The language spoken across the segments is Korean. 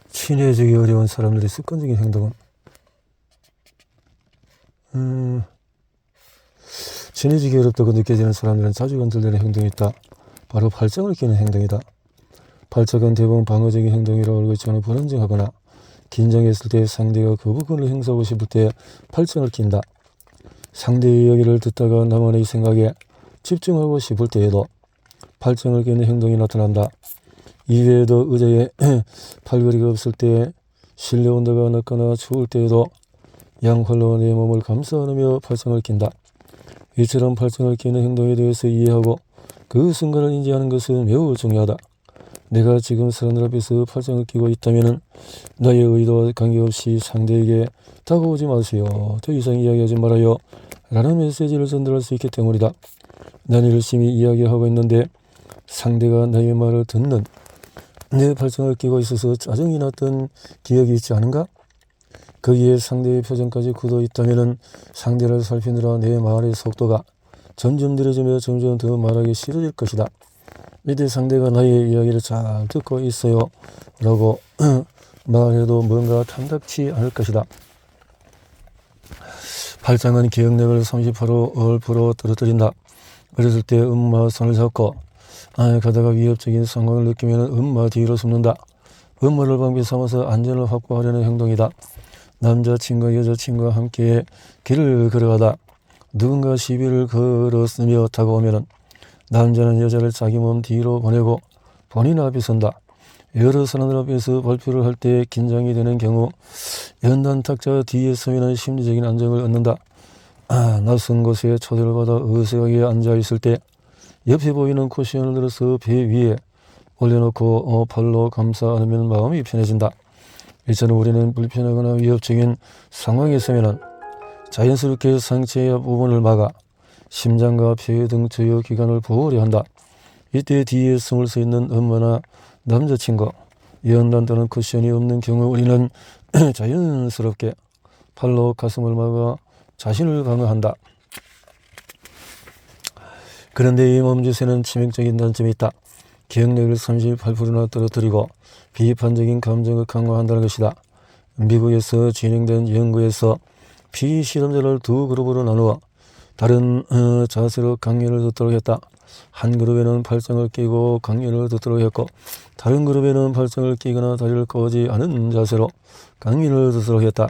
친해지기 어려운 사람들의 습관적인 행동은 친해지기 어렵다고 느껴지는 사람들은 자주 건들리는 행동이 있다. 바로 발정을 끼는 행동이다. 발작은 대부분 방어적인 행동이라고 알고 있지만 불안정하거나 긴장했을 때 상대가 거부권을 행사하고 싶을 때 발정을 낀다. 상대의 이야기를 듣다가 나만의 생각에 집중하고 싶을 때에도 발정을 끼는 행동이 나타난다. 이외에도 의자에 팔걸이가 없을 때, 실내온도가 낮거나 추울 때에도 양팔로 내 몸을 감싸 안으며 발정을 낀다. 이처럼 발정을 끼는 행동에 대해서 이해하고 그 순간을 인지하는 것은 매우 중요하다. 내가 지금 사람들 앞에서 발정을 끼고 있다면 나의 의도와 관계없이 상대에게 다가오지 마세요, 더 이상 이야기하지 말아요 라는 메시지를 전달할 수 있기 때문이다. 나는 열심히 이야기하고 있는데 상대가 나의 말을 듣는 내 발정을 끼고 있어서 짜증이 났던 기억이 있지 않은가? 거기에 상대의 표정까지 굳어 있다면 상대를 살피느라 내 말의 속도가 점점 느려지며 점점 더 말하기 싫어질 것이다. 이때 상대가 나의 이야기를 잘 듣고 있어요 라고 말해도 뭔가 탐탁치 않을 것이다. 발장은 기억력을 38% 떨어뜨린다. 어렸을 때 엄마 손을 잡고 가다가 위협적인 상황을 느끼면 엄마 뒤로 숨는다. 엄마를 방비 삼아서 안전을 확보하려는 행동이다. 남자친구와 여자친구와 함께 길을 걸어가다 누군가 시비를 걸었으며 다가오면 남자는 여자를 자기 몸 뒤로 보내고 본인 앞에 선다. 여러 사람들 앞에서 발표를 할 때 긴장이 되는 경우 연단 탁자 뒤에 서면 심리적인 안정을 얻는다. 낯선 곳에 초대를 받아 어색하게 앉아있을 때 옆에 보이는 쿠션을 들어서 배 위에 올려놓고 팔로 감싸 안으면 마음이 편해진다. 이처럼 우리는 불편하거나 위협적인 상황에 서면 자연스럽게 상체의 부분을 막아 심장과 폐 등 주요 기관을 보호하려 한다. 이때 뒤에 숨을 서 있는 엄마나 남자친구, 연단 또는 쿠션이 없는 경우 우리는 자연스럽게 팔로 가슴을 막아 자신을 방어한다. 그런데 이 몸짓에는 치명적인 단점이 있다. 기억력을 38%나 떨어뜨리고 비판적인 감정을 강화한다는 것이다. 미국에서 진행된 연구에서 피실험자를 두 그룹으로 나누어 다른 자세로 강연을 듣도록 했다. 한 그룹에는 발정을 끼고 강연을 듣도록 했고 다른 그룹에는 발정을 끼거나 다리를 꺼지 않은 자세로 강연을 듣도록 했다.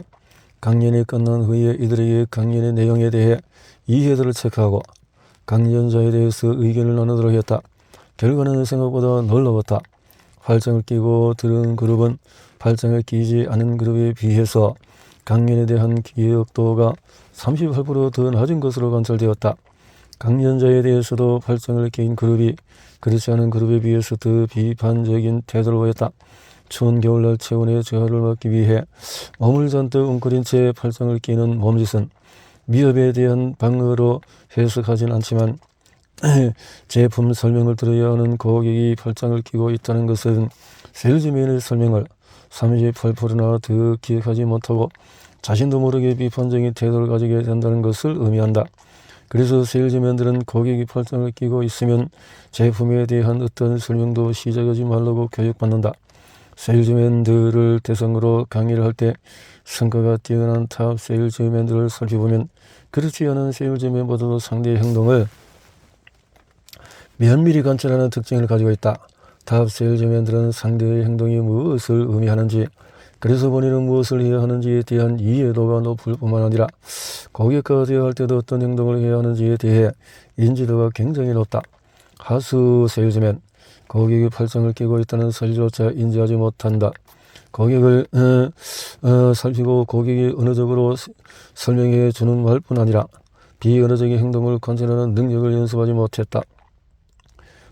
강연이 끝난 후에 이들에게 강연의 내용에 대해 이해도를 체크하고 강연자에 대해서 의견을 나누도록 했다. 결과는 생각보다 놀라웠다. 발정을 끼고 들은 그룹은 발정을 끼지 않은 그룹에 비해서 강연에 대한 기억도가 38%더 낮은 것으로 관찰되었다. 강연자에 대해서도 발정을 낀 그룹이 그렇지 않은 그룹에 비해서 더 비판적인 태도를 보였다. 추운 겨울날 체온의 저하를 막기 위해 몸을 잔뜩 웅크린 채 발정을 끼는 몸짓은 위협에 대한 방어로 해석하진 않지만 제품 설명을 들어야 하는 고객이 발장을 끼고 있다는 것은 세일즈맨의 설명을 38%나 더 기억하지 못하고 자신도 모르게 비판적인 태도를 가지게 된다는 것을 의미한다. 그래서 세일즈맨들은 고객이 발장을 끼고 있으면 제품에 대한 어떤 설명도 시작하지 말라고 교육받는다. 세일즈맨들을 대상으로 강의를 할 때 성과가 뛰어난 탑 세일즈맨들을 살펴보면 그렇지 않은 세일즈맨보다도 상대의 행동을 면밀히 관찰하는 특징을 가지고 있다. 탑 세일즈맨들은 상대의 행동이 무엇을 의미하는지, 그래서 본인은 무엇을 해야 하는지에 대한 이해도가 높을 뿐만 아니라 고객과 대화할 때도 어떤 행동을 해야 하는지에 대해 인지도가 굉장히 높다. 하수 세일즈맨, 고객이 발정을 끼고 있다는 사실조차 인지하지 못한다. 고객을 살피고 고객이 언어적으로 설명해 주는 말뿐 아니라 비언어적인 행동을 관찰하는 능력을 연습하지 못했다.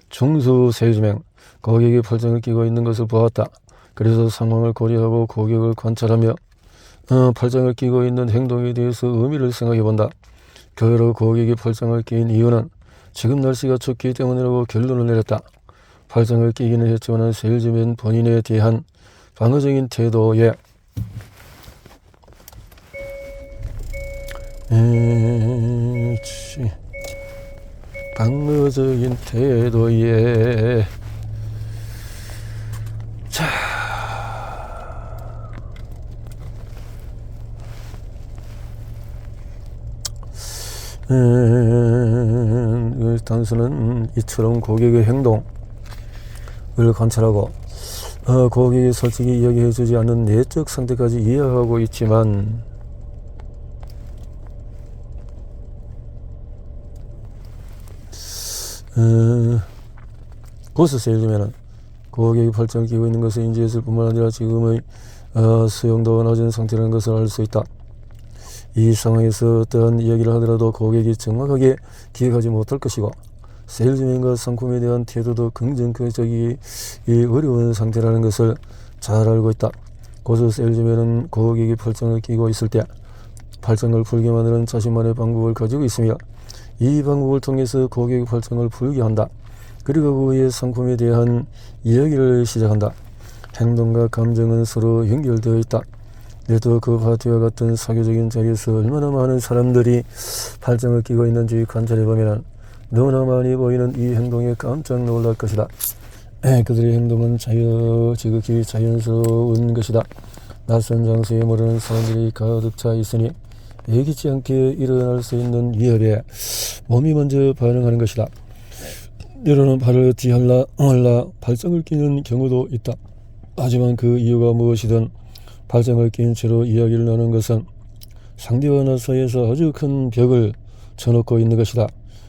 중수 세일즈맨, 고객이 발정을 끼고 있는 것을 보았다. 그래서 상황을 고려하고 고객을 관찰하며 발정을 끼고 있는 행동에 대해서 의미를 생각해 본다. 결국 고객이 발정을 낀 이유는 지금 날씨가 춥기 때문이라고 결론을 내렸다. 발정을 끼기는 했지만 세일즈맨 본인에 대한 방어적인 태도에 방어적인 태도에 단수는 이처럼 고객의 행동을 관찰하고 고객이 솔직히 이야기해주지 않는 내적 상태까지 이해하고 있지만 고스 세일즈맨은 고객이 발전을 끼고 있는 것을 인지했을 뿐만 아니라 지금의 수용도가 낮은 상태라는 것을 알 수 있다. 이 상황에서 어떠한 이야기를 하더라도 고객이 정확하게 기억하지 못할 것이고 세일즈맨과 상품에 대한 태도도 긍정적이기 어려운 상태라는 것을 잘 알고 있다. 고수 세일즈맨은 고객이 발전을 끼고 있을 때 발전을 풀게 만드는 자신만의 방법을 가지고 있으며 이 방법을 통해서 고객의 발전을 풀게 한다. 그리고 그의 상품에 대한 이야기를 시작한다. 행동과 감정은 서로 연결되어 있다. 네트워크 파티와 같은 사교적인 자리에서 얼마나 많은 사람들이 발전을 끼고 있는지 관찰해보면 너무나 많이 보이는 이 행동에 깜짝 놀랄 것이다. 그들의 행동은 지극히 자연스러운 것이다. 낯선 장소에 모르는 사람들이 가득 차 있으니 예기치 않게 일어날 수 있는 위협에 몸이 먼저 반응하는 것이다. 때로는 발을 뒤할라 발정을 끼는 경우도 있다. 하지만 그 이유가 무엇이든 발정을 낀 채로 이야기를 나누는 것은 상대와 나 사이에서 아주 큰 벽을 쳐놓고 있는 것이다.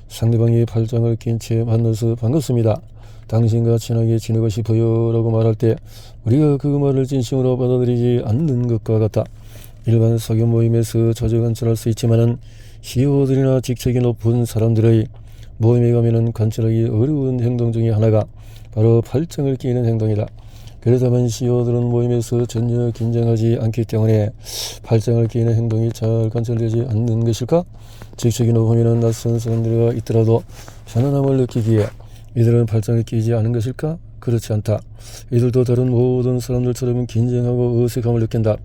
상대방이 발정을 낀 채 만나서 반갑습니다. 당신과 친하게 지내고 싶어요 라고 말할 때 우리가 그 말을 진심으로 받아들이지 않는 것과 같다. 일반 사교 모임에서 자주 관찰할 수 있지만은 CEO들이나 직책이 높은 사람들의 모임에 가면은 관찰하기 어려운 행동 중에 하나가 바로 발정을 끼는 행동이다. 그렇다면 CEO들은 모임에서 전혀 긴장하지 않기 때문에 발정을 끼는 행동이 잘 관찰되지 않는 것일까? 직책이 높으면 낯선 사람들과 있더라도 편안함을 느끼기에 이들은 발정을 끼지 않은 것일까? 그렇지 않다. 이들도 다른 모든 사람들처럼 긴장하고 어색함을 느낀다.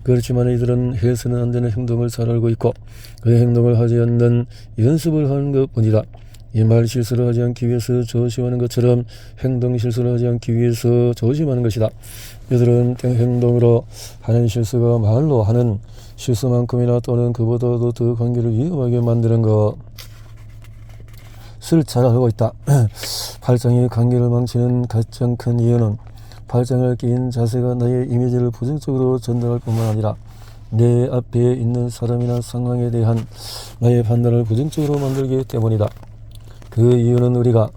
그렇지만 이들은 해서는 안 되는 행동을 잘 알고 있고 그 행동을 하지 않는 연습을 하는 것뿐이다. 이 말 실수를 하지 않기 위해서 조심하는 것처럼 행동 실수를 하지 않기 위해서 조심하는 것이다. 이들은 행동으로 하는 실수가 말로 하는 실수만큼이나 또는 그보다도 더 관계를 위험하게 만드는 것을 잘 알고 있다. 발정이 관계를 망치는 가장 큰 이유는 발정을 끼인 자세가 나의 이미지를 부정적으로 전달할 뿐만 아니라 내 앞에 있는 사람이나 상황에 대한 나의 판단을 부정적으로 만들기 때문이다. 그 이유는 우리가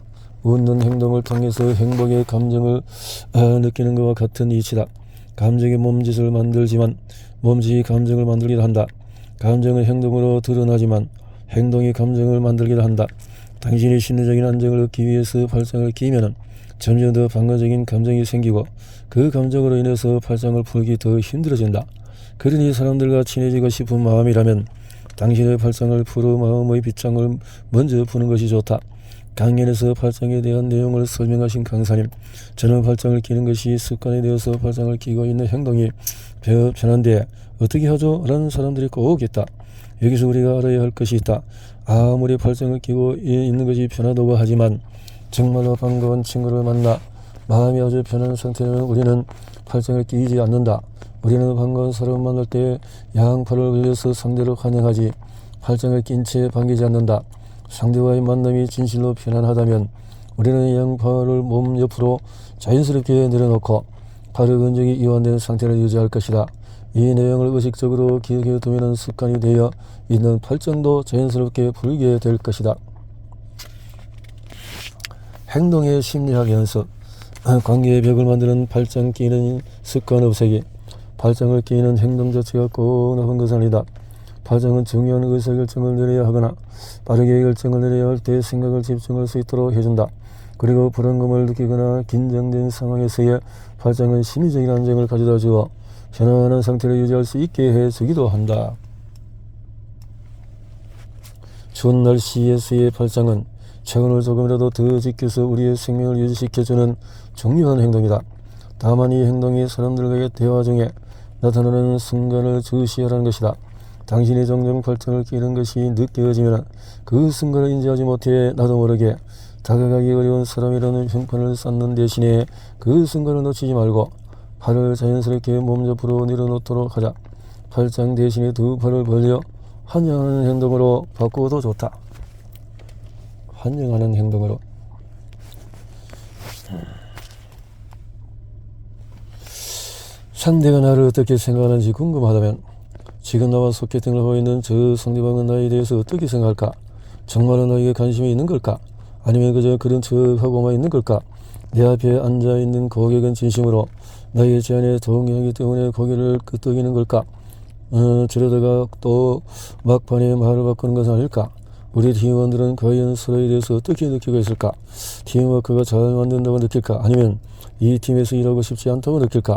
웃는 행동을 통해서 행복의 감정을 느끼는 것과 같은 이치다. 감정이 몸짓을 만들지만 몸짓이 감정을 만들기도 한다. 감정은 행동으로 드러나지만 행동이 감정을 만들기도 한다. 당신이 심리적인 안정을 얻기 위해서 발정을 끼면은 점점 더 방어적인 감정이 생기고 그 감정으로 인해서 발정을 풀기 더 힘들어진다. 그러니 사람들과 친해지고 싶은 마음이라면 당신의 발정을 풀어 마음의 빗장을 먼저 푸는 것이 좋다. 강연에서 발정에 대한 내용을 설명하신 강사님, 저는 발정을 끼는 것이 습관이 되어서 발정을 끼고 있는 행동이 편한데 어떻게 하죠? 라는 사람들이 꼭 있다. 여기서 우리가 알아야 할 것이 있다. 아무리 발정을 끼고 있는 것이 편하다고 하지만 정말로 반가운 친구를 만나 마음이 아주 편한 상태라면 우리는 발정을 끼지 않는다. 우리는 반가운 사람을 만날 때 양팔을 벌려서 상대를 환영하지 발정을 낀 채 반기지 않는다. 상대와의 만남이 진실로 편안하다면 우리는 양팔을 몸 옆으로 자연스럽게 내려놓고 팔의 근육이 이완된 상태를 유지할 것이다. 이 내용을 의식적으로 기억해 두면 습관이 되어 있는 발정도 자연스럽게 풀게 될 것이다. 행동의 심리학 연습. 관계의 벽을 만드는 발정 끼는 습관 없애기. 발정을 끼는 행동 자체가 꼭 나쁜 것은 아니다. 발정은 중요한 의사결정을 내려야 하거나 빠르게 결정을 내려야 할 때 생각을 집중할 수 있도록 해준다. 그리고 불안감을 느끼거나 긴장된 상황에서의 발정은 심리적인 안정을 가져다 주어 편안한 상태를 유지할 수 있게 해주기도 한다. 추운 날씨에서의 발정은 체온을 조금이라도 더 지켜서 우리의 생명을 유지시켜주는 중요한 행동이다. 다만 이 행동이 사람들과의 대화 중에 나타나는 순간을 주시하라는 것이다. 당신이 종종 발정을 끼는 것이 느껴지면 그 순간을 인지하지 못해 나도 모르게 다가가기 어려운 사람이라는 평판을 쌓는 대신에 그 순간을 놓치지 말고 팔을 자연스럽게 몸 옆으로 내려놓도록 하자. 팔짱 대신에 두 팔을 벌려 환영하는 행동으로 바꾸어도 좋다. 환영하는 행동으로. 상대가 나를 어떻게 생각하는지 궁금하다면 지금 나와 소개팅을 하고 있는 저 상대방은 나에 대해서 어떻게 생각할까? 정말로 나에게 관심이 있는 걸까? 아니면 그저 그런 척하고만 있는 걸까? 내 앞에 앉아있는 고객은 진심으로 나의 제안에 동의하기 때문에 고개를 끄덕이는 걸까? 저러다가 또 막판에 말을 바꾸는 것은 아닐까? 우리 팀원들은 과연 서로에 대해서 어떻게 느끼고 있을까? 팀워크가 잘 만든다고 느낄까? 아니면 이 팀에서 일하고 싶지 않다고 느낄까?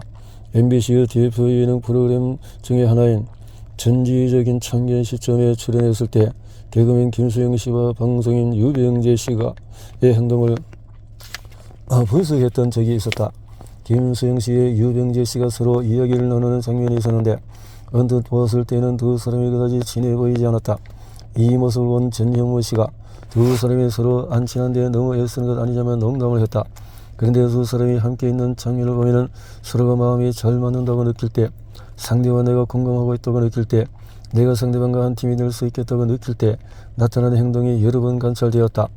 MBC의 대표 예능 프로그램 중에 하나인 전지적인 참견 시점에 출연했을 때 개그맨 김수영 씨와 방송인 유병재 씨가 의 행동을 분석했던 적이 있었다. 김수영 씨의 유병재 씨가 서로 이야기를 나누는 장면이 있었는데 언뜻 보았을 때는 두 사람이 그다지 친해 보이지 않았다. 이 모습을 본 전현무 씨가 두 사람이 서로 안 친한데 너무 애쓰는 것 아니냐며 농담을 했다. 그런데 두 사람이 함께 있는 장면을 보면 서로가 마음이 잘 맞는다고 느낄 때, 상대와 내가 공감하고 있다고 느낄 때, 내가 상대방과 한 팀이 될 수 있겠다고 느낄 때 나타나는 행동이 여러 번 관찰되었다.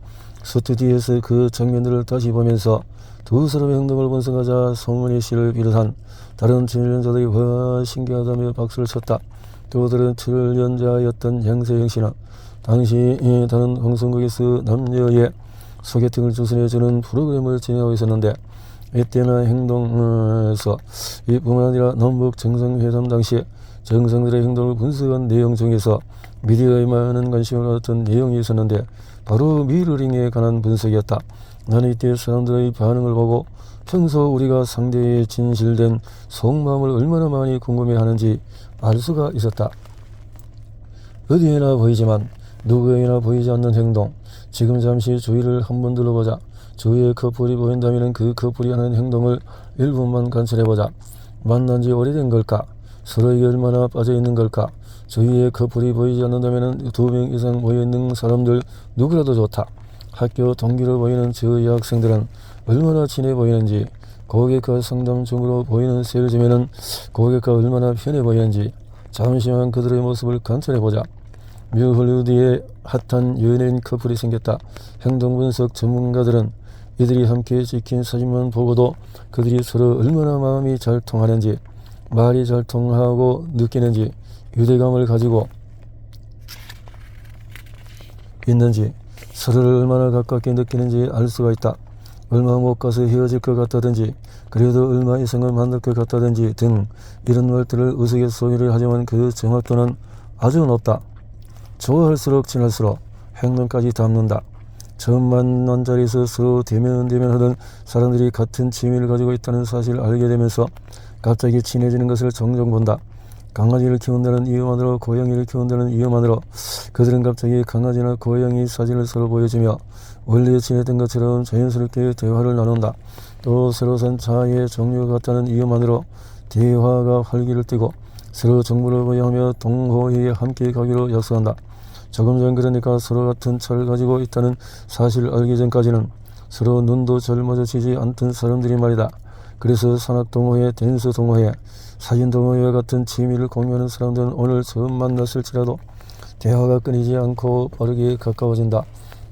스튜디오에서 그 장면들을 다시 보면서 두 사람의 행동을 분석하자 송은희 씨를 비롯한 다른 출연자들이 와 신기하다며 박수를 쳤다. 또 다른 출연자였던 양세형 씨는 당시 다른 방송국에서 남녀의 소개팅을 조선해주는 프로그램을 진행하고 있었는데 이때나 행동에서 이뿐만 아니라 남북 정상회담 당시 정상들의 행동을 분석한 내용 중에서 미디어에 많은 관심을 가졌던 내용이 있었는데 바로 미러링에 관한 분석이었다. 나는 이때 사람들의 반응을 보고 평소 우리가 상대의 진실된 속마음을 얼마나 많이 궁금해하는지 알 수가 있었다. 어디에나 보이지만 누구에게나 보이지 않는 행동. 지금 잠시 주위를 한번 둘러보자. 주위에 커플이 보인다면 그 커플이 하는 행동을 1분만 관찰해보자. 만난 지 오래된 걸까? 서로에게 얼마나 빠져있는 걸까? 주위에 커플이 보이지 않는다면 2명 이상 모여있는 사람들 누구라도 좋다. 학교 동기로 보이는 저 여학생들은 얼마나 친해 보이는지, 고객과 상담 중으로 보이는 세일즈맨은 고객과 얼마나 편해 보이는지 잠시만 그들의 모습을 관찰해보자. 뮤 헐리우드에 핫한 연예인 커플이 생겼다. 행동 분석 전문가들은 이들이 함께 찍힌 사진만 보고도 그들이 서로 얼마나 마음이 잘 통하는지, 말이 잘 통하고 느끼는지, 유대감을 가지고 있는지, 서로를 얼마나 가깝게 느끼는지 알 수가 있다. 얼마 못 가서 헤어질 것 같다든지, 그래도 얼마 이상은 만날 것 같다든지 등 이런 말들을 우스갯소리를 하지만 그 정확도는 아주 높다. 좋아할수록 친할수록 행동까지 담는다. 처음 만난 자리에서 서로 대면대면 하던 사람들이 같은 취미를 가지고 있다는 사실을 알게 되면서 갑자기 친해지는 것을 종종 본다. 강아지를 키운다는 이유만으로, 고양이를 키운다는 이유만으로 그들은 갑자기 강아지나 고양이 사진을 서로 보여주며 원래 지냈던 것처럼 자연스럽게 대화를 나눈다. 또 새로 산 차의 종류가 같다는 이유만으로 대화가 활기를 띠고 서로 정보를 보여하며 동호회에 함께 가기로 약속한다. 조금 전 그러니까 서로 같은 차를 가지고 있다는 사실을 알기 전까지는 서로 눈도 잘 마주치지 않던 사람들이 말이다. 그래서 산악동호회, 댄스동호회, 사진동호회와 같은 취미를 공유하는 사람들은 오늘 처음 만났을지라도 대화가 끊이지 않고 빠르게 가까워진다.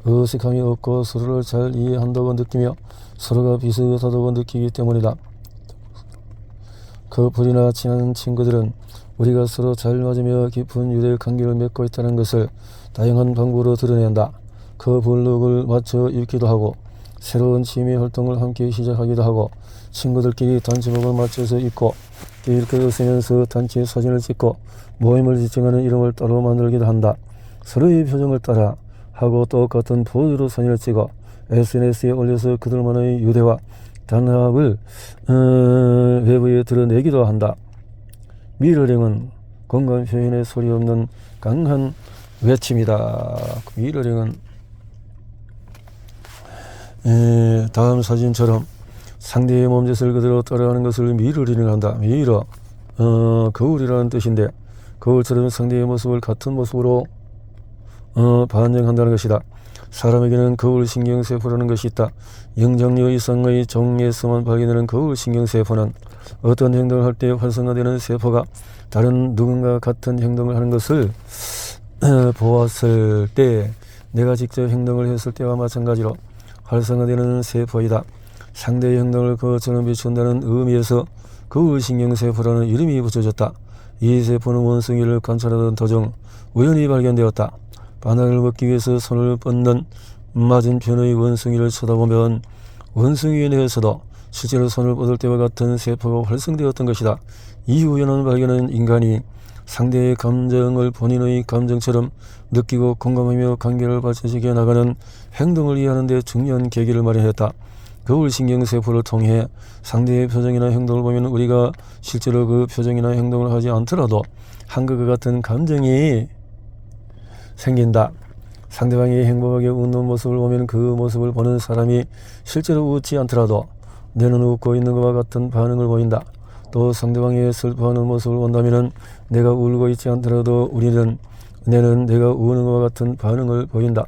어색함이 없고 서로를 잘 이해한다고 느끼며 서로가 비슷하다고 느끼기 때문이다. 커플이나 친한 친구들은 우리가 서로 잘 맞으며 깊은 유대 관계를 맺고 있다는 것을 다양한 방법으로 드러낸다. 커플룩을 맞춰 입기도 하고 새로운 취미 활동을 함께 시작하기도 하고 친구들끼리 단체복을 맞춰서 입고 이렇게 웃으면서 단체 사진을 찍고 모임을 지칭하는 이름을 따로 만들기도 한다. 서로의 표정을 따라 하고 똑같은 포즈로 사진을 찍어 SNS에 올려서 그들만의 유대와 단합을 외부에 드러내기도 한다. 미러링은 공간 표현에 소리 없는 강한 외침이다. 미러링은 다음 사진처럼 상대의 몸짓을 그대로 따라하는 것을 미러링을 한다. 미러, 거울이라는 뜻인데 거울처럼 상대의 모습을 같은 모습으로 반영한다는 것이다. 사람에게는 거울신경세포라는 것이 있다. 영장류 이상의 종에서만 발견되는 거울신경세포는 어떤 행동을 할 때 활성화되는 세포가 다른 누군가 같은 행동을 하는 것을 보았을 때 내가 직접 행동을 했을 때와 마찬가지로 활성화되는 세포이다. 상대의 행동을 그것처럼 비춘다는 의미에서 거울신경세포라는 이름이 붙여졌다. 이 세포는 원숭이를 관찰하던 도중 우연히 발견되었다. 바나나를 먹기 위해서 손을 뻗는 맞은편의 원숭이를 쳐다보면 원숭이의 뇌에서도 실제로 손을 뻗을 때와 같은 세포가 활성되었던 것이다. 이 우연한 발견은 인간이 상대의 감정을 본인의 감정처럼 느끼고 공감하며 관계를 발전시켜 나가는 행동을 이해하는 데 중요한 계기를 마련했다. 거울신경세포를 통해 상대의 표정이나 행동을 보면 우리가 실제로 그 표정이나 행동을 하지 않더라도 한 것과 같은 감정이 생긴다. 상대방이 행복하게 웃는 모습을 보면 그 모습을 보는 사람이 실제로 웃지 않더라도 내는 웃고 있는 것과 같은 반응을 보인다. 또 상대방이 슬퍼하는 모습을 본다면 내가 울고 있지 않더라도 내는 내가 우는 것과 같은 반응을 보인다.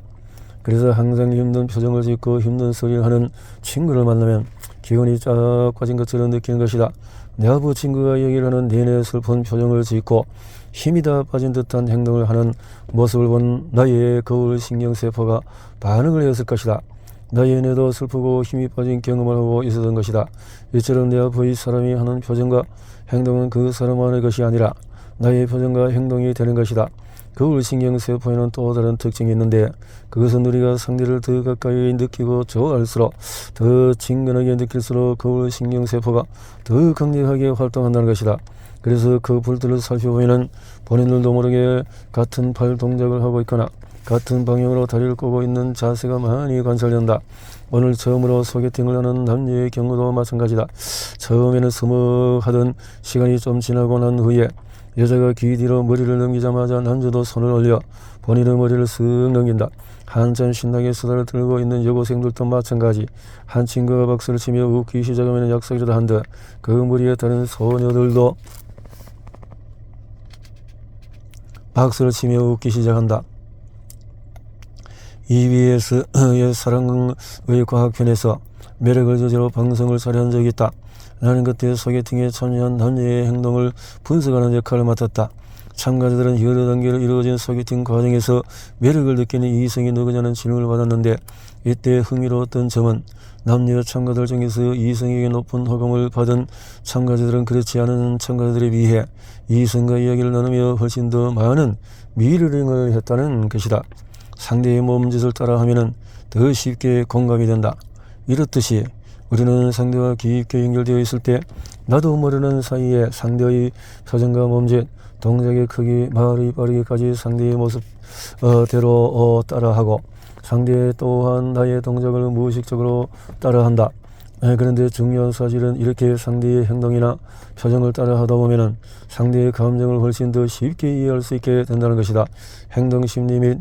그래서 항상 힘든 표정을 짓고 힘든 소리를 하는 친구를 만나면 기운이 쫙 빠진 것처럼 느끼는 것이다. 내 아부 친구가 얘기를 하는 내내 슬픈 표정을 짓고 힘이 다 빠진 듯한 행동을 하는 모습을 본 나의 거울신경세포가 반응을 했을 것이다. 나의 뇌도 슬프고 힘이 빠진 경험을 하고 있었던 것이다. 이처럼 내 앞의 사람이 하는 표정과 행동은 그 사람만의 것이 아니라 나의 표정과 행동이 되는 것이다. 거울신경세포에는 또 다른 특징이 있는데 그것은 우리가 상대를 더 가까이 느끼고 좋아할수록 더 친근하게 느낄수록 거울신경세포가 더 강력하게 활동한다는 것이다. 그래서 그 불들을 살펴보면 본인들도 모르게 같은 팔 동작을 하고 있거나 같은 방향으로 다리를 꼬고 있는 자세가 많이 관찰된다. 오늘 처음으로 소개팅을 하는 남녀의 경우도 마찬가지다. 처음에는 서먹하던 시간이 좀 지나고 난 후에 여자가 귀 뒤로 머리를 넘기자마자 남자도 손을 올려 본인의 머리를 쓱 넘긴다. 한참 신나게 수다를 떨고 있는 여고생들도 마찬가지. 한 친구가 박수를 치며 웃기 시작하면 약속이라도 한듯 그 무리에 다른 소녀들도 박수를 치며 웃기 시작한다. EBS의 사랑의 과학편에서 매력을 저지로 방송을 촬영한 적이 있다. 나는 그때 소개팅에 참여한 남녀의 행동을 분석하는 역할을 맡았다. 참가자들은 여러 단계로 이루어진 소개팅 과정에서 매력을 느끼는 이성이 누구냐는 질문을 받았는데 이때 흥미로웠던 점은 남녀 참가들 중에서 이성에게 높은 호감을 받은 참가자들은 그렇지 않은 참가자들에 비해 이성과 이야기를 나누며 훨씬 더 많은 미러링을 했다는 것이다. 상대의 몸짓을 따라하면 더 쉽게 공감이 된다. 이렇듯이 우리는 상대와 깊게 연결되어 있을 때 나도 모르는 사이에 상대의 표정과 몸짓, 동작의 크기, 말의 빠르기까지 상대의 모습대로 따라하고 상대 또한 나의 동작을 무의식적으로 따라한다. 그런데 중요한 사실은 이렇게 상대의 행동이나 표정을 따라하다 보면 상대의 감정을 훨씬 더 쉽게 이해할 수 있게 된다는 것이다. 행동심리 및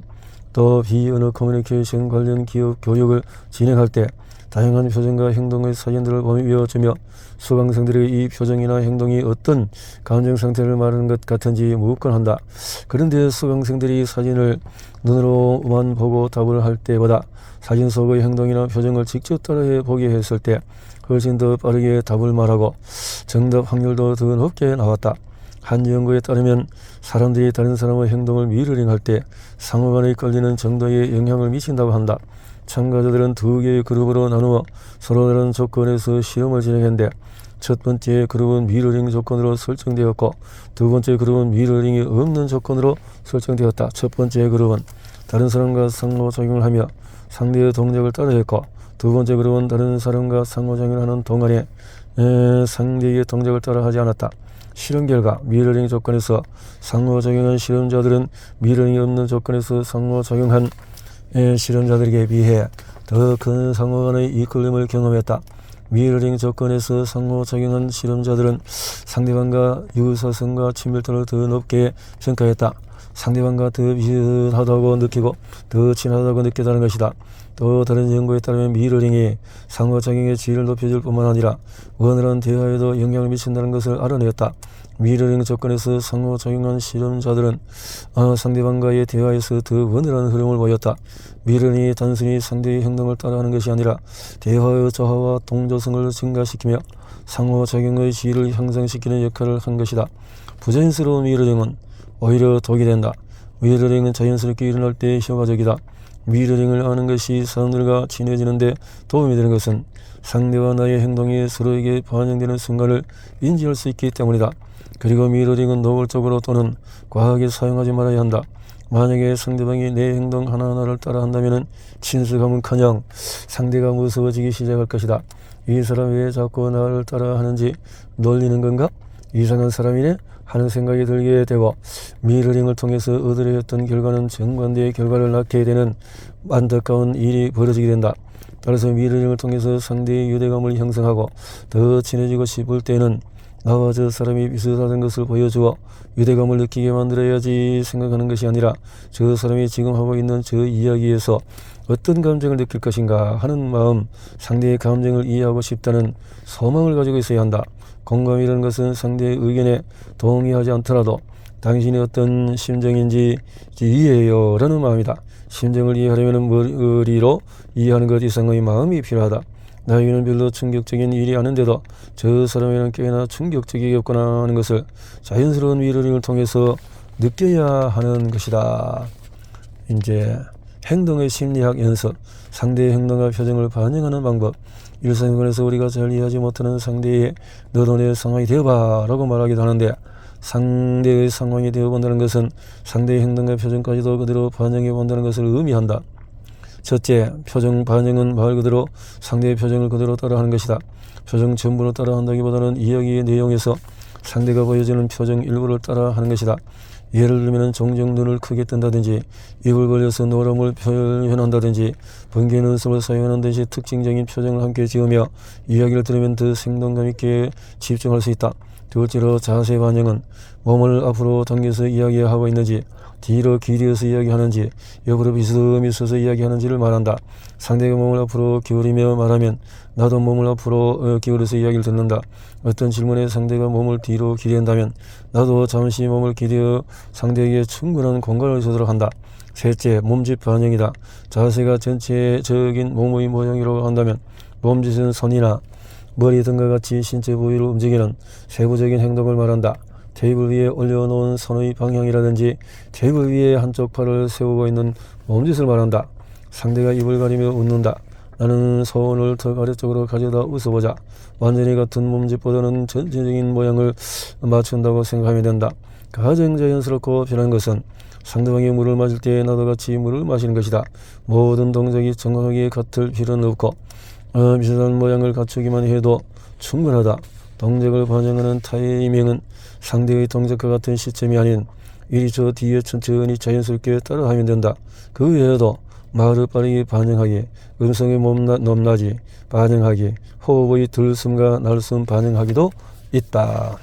또 비언어 커뮤니케이션 관련 기업 교육을 진행할 때 다양한 표정과 행동의 사진들을 보여주며 수강생들의 이 표정이나 행동이 어떤 감정 상태를 말하는 것 같은지 묻곤 한다. 그런데 수강생들이 사진을 눈으로만 보고 답을 할 때보다 사진 속의 행동이나 표정을 직접 따라해 보게 했을 때 훨씬 더 빠르게 답을 말하고 정답 확률도 더 높게 나왔다. 한 연구에 따르면 사람들이 다른 사람의 행동을 미러링할 때 상호간에 걸리는 정도의 영향을 미친다고 한다. 참가자들은 두 개의 그룹으로 나누어 서로 다른 조건에서 실험을 진행했는데 첫 번째 그룹은 미러링 조건으로 설정되었고 두 번째 그룹은 미러링이 없는 조건으로 설정되었다. 첫 번째 그룹은 다른 사람과 상호작용을 하며 상대의 동작을 따라했고 두 번째 그룹은 다른 사람과 상호작용을 하는 동안에 상대의 동작을 따라하지 않았다. 실험 결과 미러링 조건에서 상호작용한 실험자들은 미러링이 없는 조건에서 상호작용한 실험자들에게 비해 더 큰 상호 간의 이끌림을 경험했다. 미러링 조건에서 상호작용한 실험자들은 상대방과 유사성과 친밀도를 더 높게 평가했다. 상대방과 더 비슷하다고 느끼고 더 친하다고 느꼈다는 것이다. 또 다른 연구에 따르면 미러링이 상호작용의 질을 높여줄 뿐만 아니라 원활한 대화에도 영향을 미친다는 것을 알아내었다. 미러링 조건에서 상호작용한 실험자들은 상대방과의 대화에서 더 원활한 흐름을 보였다. 미러링이 단순히 상대의 행동을 따라하는 것이 아니라 대화의 조화와 동조성을 증가시키며 상호작용의 질을 향상시키는 역할을 한 것이다. 부자연스러운 미러링은 오히려 독이 된다. 미러링은 자연스럽게 일어날 때의 효과적이다. 미러링을 아는 것이 사람들과 친해지는데 도움이 되는 것은 상대와 나의 행동이 서로에게 반영되는 순간을 인지할 수 있기 때문이다. 그리고 미러링은 노골적으로 또는 과하게 사용하지 말아야 한다. 만약에 상대방이 내 행동 하나하나를 따라한다면 친숙함은커녕 상대가 무서워지기 시작할 것이다. 이 사람 왜 자꾸 나를 따라하는지 놀리는 건가? 이상한 사람이네? 하는 생각이 들게 되고 미러링을 통해서 얻으려 했던 결과는 정반대의 결과를 낳게 되는 안타까운 일이 벌어지게 된다. 따라서 미러링을 통해서 상대의 유대감을 형성하고 더 친해지고 싶을 때는 나와 저 사람이 비슷하다는 것을 보여주어 유대감을 느끼게 만들어야지 생각하는 것이 아니라 저 사람이 지금 하고 있는 저 이야기에서 어떤 감정을 느낄 것인가 하는 마음, 상대의 감정을 이해하고 싶다는 소망을 가지고 있어야 한다. 공감이라는 것은 상대의 의견에 동의하지 않더라도 당신이 어떤 심정인지 이해해요 라는 마음이다. 심정을 이해하려면 머리로 이해하는 것 이상의 마음이 필요하다. 나에게는 별로 충격적인 일이 아닌데도 저 사람에게는 꽤나 충격적이겠구나 하는 것을 자연스러운 미러링을 통해서 느껴야 하는 것이다. 이제 행동의 심리학 연습, 상대의 행동과 표정을 반영하는 방법. 일상생활에서 우리가 잘 이해하지 못하는 상대의 너도 내 상황이 되어봐 라고 말하기도 하는데, 상대의 상황이 되어본다는 것은 상대의 행동과 표정까지도 그대로 반영해 본다는 것을 의미한다. 첫째, 표정 반영은 말 그대로 상대의 표정을 그대로 따라하는 것이다. 표정 전부를 따라한다기보다는 이야기의 내용에서 상대가 보여주는 표정 일부를 따라하는 것이다. 예를 들면 종종 눈을 크게 뜬다든지, 입을 벌려서 노름을 표현한다든지, 번개 눈썹을 사용하는 듯이 특징적인 표정을 함께 지으며 이야기를 들으면 더 생동감 있게 집중할 수 있다. 둘째로 자세 반영은 몸을 앞으로 당겨서 이야기하고 있는지, 뒤로 기대어서 이야기하는지, 옆으로 비스듬히 서서 이야기하는지를 말한다. 상대가 몸을 앞으로 기울이며 말하면 나도 몸을 앞으로 기울여서 이야기를 듣는다. 어떤 질문에 상대가 몸을 뒤로 기댄다면 나도 잠시 몸을 기대어 상대에게 충분한 공간을 주도록 한다. 셋째, 몸짓 반영이다. 자세가 전체적인 몸의 모양이라고 한다면 몸짓은 손이나 머리 등과 같이 신체 부위를 움직이는 세부적인 행동을 말한다. 테이블 위에 올려놓은 손의 방향이라든지 테이블 위에 한쪽 팔을 세우고 있는 몸짓을 말한다. 상대가 입을 가리며 웃는다. 나는 손을 턱 아래쪽으로 가져다 웃어보자. 완전히 같은 몸짓보다는 전체적인 모양을 맞춘다고 생각하면 된다. 가장 자연스럽고 편한 것은 상대방이 물을 마실 때 나도 같이 물을 마시는 것이다. 모든 동작이 정확하게 같을 필요는 없고 비슷한 모양을 갖추기만 해도 충분하다. 동작을 반영하는 타이밍은 상대의 동작과 같은 시점이 아닌 이리 저 뒤에 천천히 자연스럽게 따라하면 된다. 그 외에도 말을 빠르게 반영하기, 음성의 높낮이 반영하기, 호흡의 들숨과 날숨 반영하기도 있다.